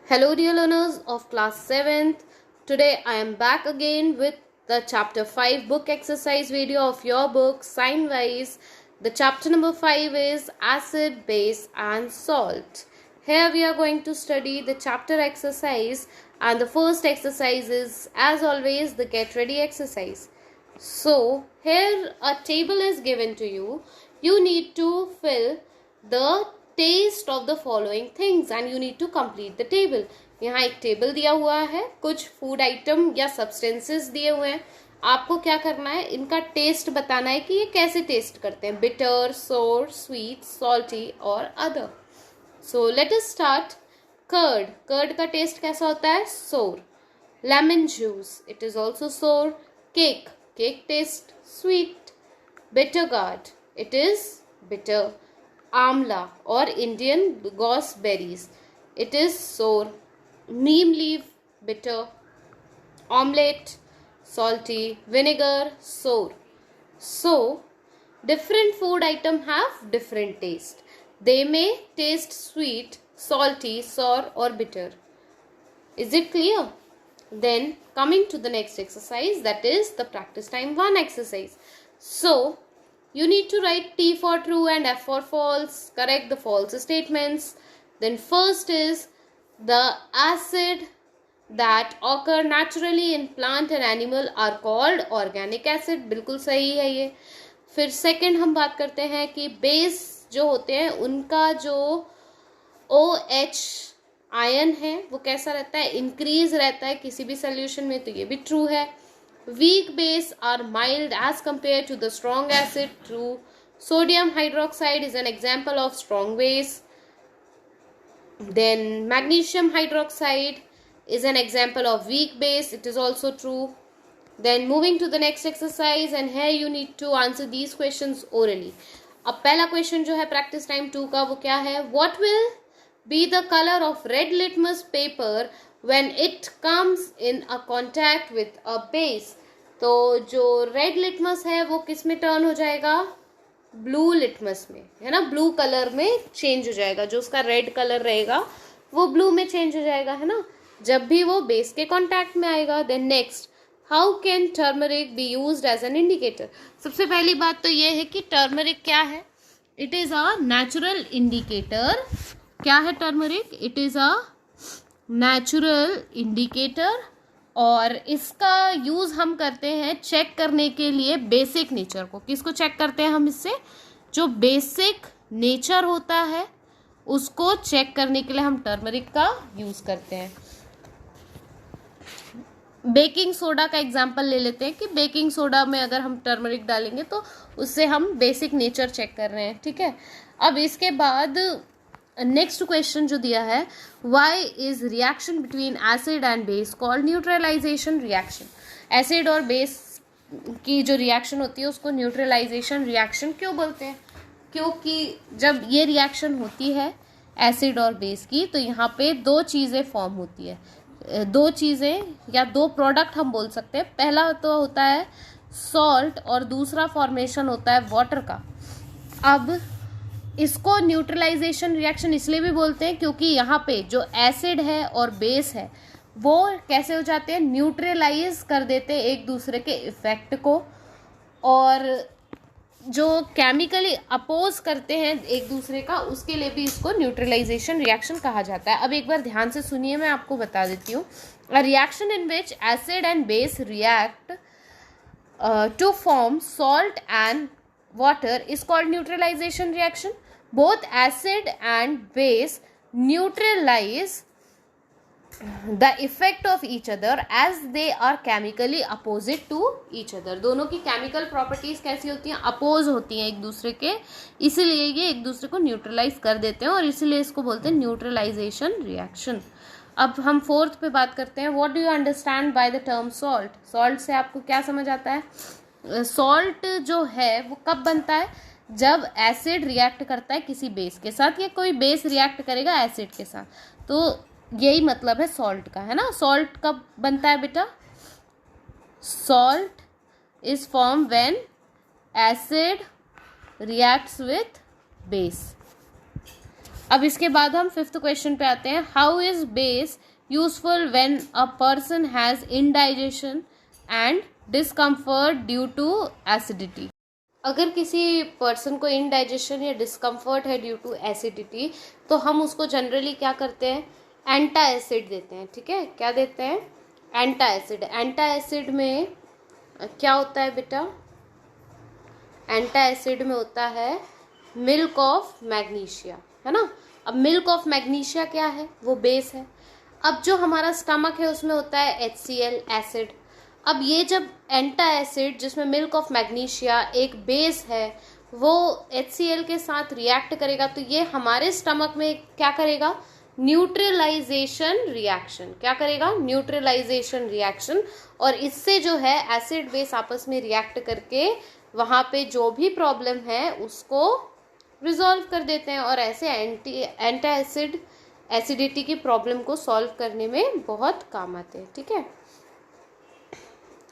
Hello, dear learners of class 7th. Today I am back again with the chapter 5 book exercise video of your book Sign Wise. The chapter number 5 is Acid, Base and Salt. Here we are going to study the chapter exercise, and the first exercise is, as always, the get ready exercise. So here a table is given to you. You need to fill the taste of the following things and you need to complete the table. यहाँ एक table दिया हुआ है, कुछ food item या substances दिए हुए हैं. आपको क्या करना है, इनका टेस्ट बताना है कि ये कैसे टेस्ट करते हैं, बिटर, सोर, स्वीट, सॉल्टी और other. So let us start. Curd का टेस्ट कैसा होता है, sour. Lemon juice, it is also sour. Cake taste sweet. Bitter gourd, it is bitter. Amla और Indian gooseberries, it is sour. Neem leaf, bitter. Omelette, salty. Vinegar, sour. So different food item have different taste. They may taste sweet, salty, sour or bitter. Is it clear? Then coming to the next exercise, that is the practice time 1 exercise. So you need to write T for true and F for false. Correct the false statements. Then first is the acid that occur naturally in plant and animal are called organic acid. बिल्कुल सही है ये. फिर second हम बात करते हैं कि बेस जो होते हैं उनका जो OH आयन है वो कैसा रहता है, इंक्रीज रहता है किसी भी सोल्यूशन में, तो ये भी ट्रू है. Weak base are mild as compared to the strong acid. True. Sodium hydroxide is an example of strong base. Then magnesium hydroxide is an example of weak base. It is also true. Then moving to the next exercise, and here you need to answer these questions orally. अब पहला question जो है practice time 2 का वो क्या है, what will be the color of red litmus paper when it comes in a contact with a base. तो जो रेड लिटमस है वो किस में टर्न हो जाएगा, ब्लू लिटमस में, है ना, ब्लू कलर में चेंज हो जाएगा. जो उसका रेड कलर रहेगा वो ब्लू में चेंज हो जाएगा, है ना, जब भी वो बेस के कांटेक्ट में आएगा. Then next, how can turmeric be used as an indicator. सबसे पहली बात तो ये है कि टर्मरिक क्या है, it is a natural indicator. क्या है turmeric, it is a natural indicator, और इसका यूज हम करते हैं चेक करने के लिए बेसिक नेचर को. किसको चेक करते हैं हम इससे, जो बेसिक नेचर होता है उसको चेक करने के लिए हम टर्मरिक का यूज करते हैं. बेकिंग सोडा का एग्जांपल ले लेते हैं कि बेकिंग सोडा में अगर हम टर्मरिक डालेंगे तो उससे हम बेसिक नेचर चेक कर रहे हैं. ठीक है. अब इसके बाद नेक्स्ट क्वेश्चन जो दिया है, why is reaction between acid and base called neutralization reaction. Acid और बेस की जो रिएक्शन होती है उसको न्यूट्रलाइजेशन रिएक्शन क्यों बोलते हैं, क्योंकि जब ये रिएक्शन होती है एसिड और बेस की तो यहाँ पे दो चीज़ें फॉर्म होती है, दो चीज़ें या दो प्रोडक्ट हम बोल सकते हैं. पहला तो होता है सॉल्ट और दूसरा फॉर्मेशन होता है वाटर का. अब इसको न्यूट्रलाइजेशन रिएक्शन इसलिए भी बोलते हैं क्योंकि यहाँ पे जो एसिड है और बेस है वो कैसे हो जाते हैं, न्यूट्रलाइज कर देते हैं एक दूसरे के इफेक्ट को, और जो केमिकली अपोज करते हैं एक दूसरे का उसके लिए भी इसको न्यूट्रलाइजेशन रिएक्शन कहा जाता है. अब एक बार ध्यान से सुनिए, मैं आपको बता देती हूँ. A reaction in which acid and base react to form salt and water is called neutralization reaction. Both acid and base neutralize the effect of each other as they are chemically opposite to each other. दोनों की chemical properties कैसी होती हैं, oppose होती हैं एक दूसरे के, इसीलिए ये एक दूसरे को न्यूट्रलाइज कर देते हैं और इसीलिए इसको बोलते हैं न्यूट्रलाइजेशन रिएक्शन. अब हम फोर्थ पे बात करते हैं. What do you understand by the term salt. Salt से आपको क्या समझ आता है, सॉल्ट जो है वो कब बनता है, जब एसिड रिएक्ट करता है किसी बेस के साथ या कोई बेस रिएक्ट करेगा एसिड के साथ, तो यही मतलब है सॉल्ट का, है ना. सॉल्ट कब बनता है बेटा, salt is form when acid reacts with base. अब इसके बाद हम 5th क्वेश्चन पे आते हैं. How is base useful when a person has indigestion and discomfort due to acidity. अगर किसी पर्सन को इंडाइजेशन या डिस्कम्फर्ट है ड्यू टू एसिडिटी, तो हम उसको जनरली क्या करते हैं, एंटा एसिड देते हैं. ठीक है, क्या देते हैं, एंटा एसिड. एंटा एसिड में क्या होता है बेटा, एंटा एसिड में होता है मिल्क ऑफ मैग्नीशिया, है ना. अब मिल्क ऑफ मैग्नीशिया क्या है, वो बेस है. अब जो हमारा स्टमक है उसमें होता है HCl एसिड. अब ये जब एंटा एसिड जिसमें मिल्क ऑफ मैग्नीशिया एक बेस है वो HCl के साथ रिएक्ट करेगा, तो ये हमारे स्टमक में क्या करेगा, न्यूट्रलाइजेशन रिएक्शन. क्या करेगा, न्यूट्रलाइजेशन रिएक्शन. और इससे जो है एसिड बेस आपस में रिएक्ट करके वहाँ पे जो भी प्रॉब्लम है उसको रिजॉल्व कर देते हैं, और ऐसे एंटा एसिड एसिडिटी की प्रॉब्लम को सॉल्व करने में बहुत काम आते हैं. ठीक है,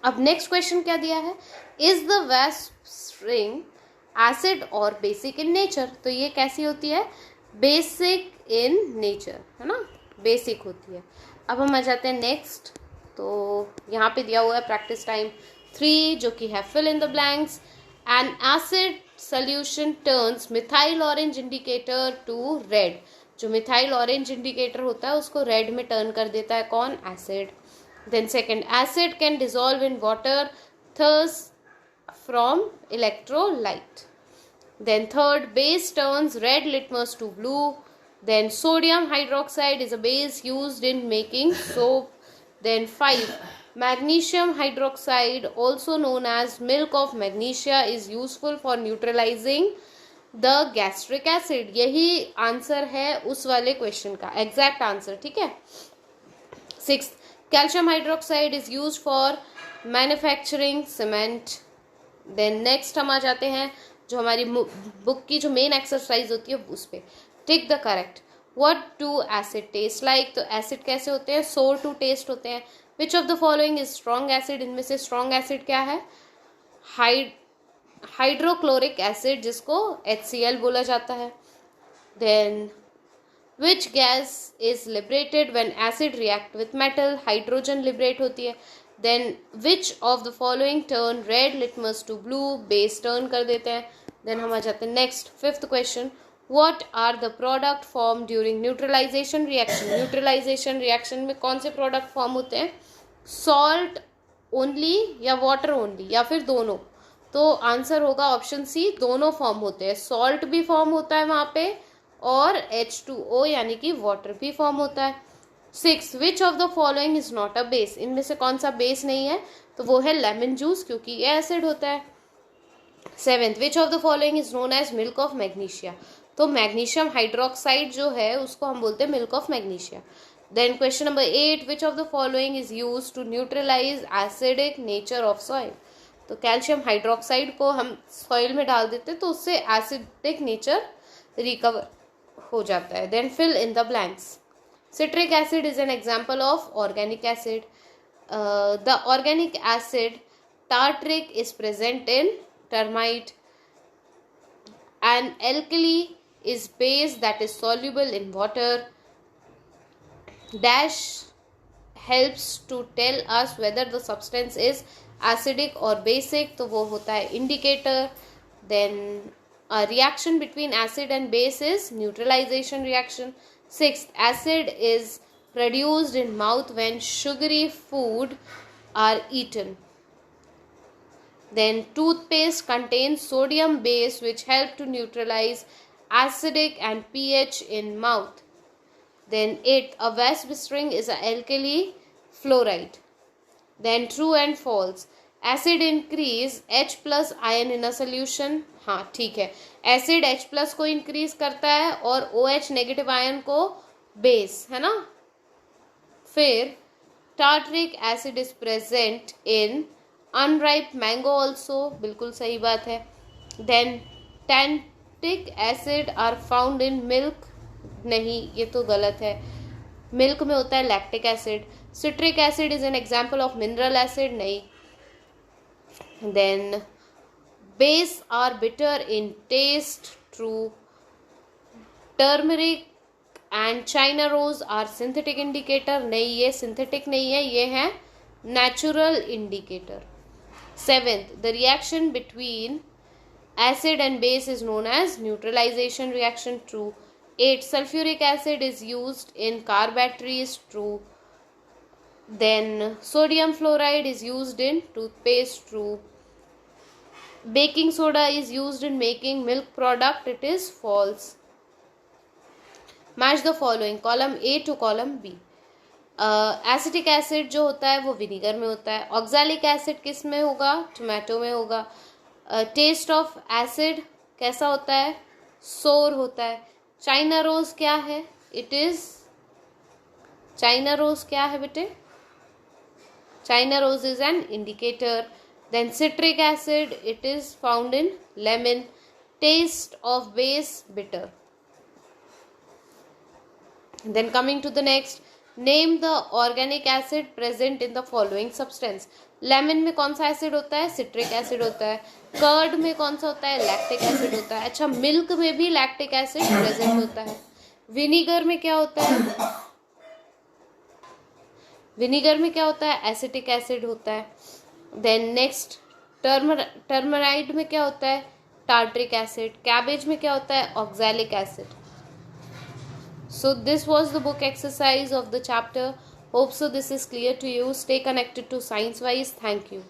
अब नेक्स्ट क्वेश्चन क्या दिया है, is the west spring acid और बेसिक इन नेचर. तो ये कैसी होती है, बेसिक इन नेचर, है ना, बेसिक होती है. अब हम आ जाते हैं नेक्स्ट. तो यहाँ पे दिया हुआ है प्रैक्टिस टाइम 3 जो कि है fill in the blanks. An acid solution turns methyl orange indicator to red. जो मिथाइल ऑरेंज इंडिकेटर होता है उसको रेड में टर्न कर देता है कौन, acid. Then second, acid can dissolve in water thus from electrolyte. Then third, base turns red litmus to blue. Then sodium hydroxide is a base used in making soap. Then 5, magnesium hydroxide also known as milk of magnesia is useful for neutralizing the gastric acid. यही answer है उस वाले question का exact answer. ठीक है. 6, calcium hydroxide is use for manufacturing cement. Then next हम आ जाते हैं जो हमारी बुक की जो मेन एक्सरसाइज होती है उस पर. Tick the correct. What do acid taste like. तो एसिड कैसे होते हैं, सोर टू टेस्ट होते हैं. विच of the following is strong acid. इनमें से स्ट्रॉन्ग एसिड क्या है, हाइड्रोक्लोरिक एसिड जिसको HCl बोला जाता है. Then which gas is liberated when acid react with metal. Hydrogen liberate होती है. then which of the following turn red litmus to blue. Base turn कर देते हैं. then हम आ जाते हैं next 5th question. what are the product formed during neutralization reaction. Neutralization reaction में कौन से प्रोडक्ट फॉर्म होते हैं, सॉल्ट ओनली या वाटर ओनली या फिर दोनों. तो आंसर होगा ऑप्शन सी, दोनों फॉर्म होते हैं. सॉल्ट भी फॉर्म होता है वहाँ पे और H2O यानी कि वाटर भी फॉर्म होता है. 6, विच of the following is not a base. इनमें से कौन सा बेस नहीं है, तो वो है लेमन जूस क्योंकि ये एसिड होता है. 7, which of the following is known as milk of magnesia. तो मैग्नीशियम हाइड्रोक्साइड जो है उसको हम बोलते हैं milk of magnesia. Then question number 8, which of the following is use to neutralize acidic nature of soil. तो कैल्शियम हाइड्रोक्साइड को हम सॉइल में डाल देते तो उससे एसिडिक नेचर रिकवर हो जाता है. Then fill in the blanks. Citric acid is an example of organic acid. The organic acid tartaric is present in termite. An alkali is base that is soluble in water. Dash helps to tell us whether the substance is acidic or basic. तो वो होता है indicator. Then a reaction between acid and base is neutralization reaction. 6th, acid is produced in mouth when sugary food are eaten. Then toothpaste contains sodium base which help to neutralize acidic and pH in mouth. Then 8th, a wasp string is an alkali fluoride. Then true and false. Acid increase H plus ion in a solution. हाँ ठीक है, acid H plus को increase करता है और OH negative ion को base, है ना. फिर tartaric acid is present in unripe mango also, बिल्कुल सही बात है. Then tannic acid are found in milk, नहीं ये तो गलत है, मिल्क में होता है lactic acid. Citric acid is an example of mineral acid, नहीं. Then base are bitter in taste, true. Turmeric and China rose are synthetic indicator. नहीं, ये सिंथेटिक नहीं है, ये है natural indicator. 7th, the reaction between acid and base is known as neutralization reaction. True. 8, sulfuric acid is used in car batteries. True. Then sodium fluoride is used in toothpaste. True. Baking soda is used in making milk product. It is false. Match the following, column A to column B. Acetic acid जो होता है वो vinegar में होता है. Oxalic acid किस में होगा? टोमेटो में होगा. टेस्ट ऑफ एसिड कैसा होता है? सोर होता है. चाइना रोज क्या है? इट इज, चाइना रोज क्या है बेटे? China rose is an indicator. Then citric acid, it is found in lemon. Taste of base, bitter. Then coming to the next, name the organic acid present in the following substance. Lemon में कौन सा acid होता है? Citric acid होता है. Curd में कौन सा होता है? लैक्टिक एसिड होता है. अच्छा, मिल्क में भी लैक्टिक एसिड प्रेजेंट होता है. विनीगर में क्या होता है? विनीगर में क्या होता है? एसिटिक एसिड होता है. देन नेक्स्ट, टर्मराइड में क्या होता है? Tartaric acid. कैबेज में क्या होता है? Oxalic acid. So this was the book exercise of the chapter. Hope so this is clear to you. Stay connected to Science Wise. Thank you.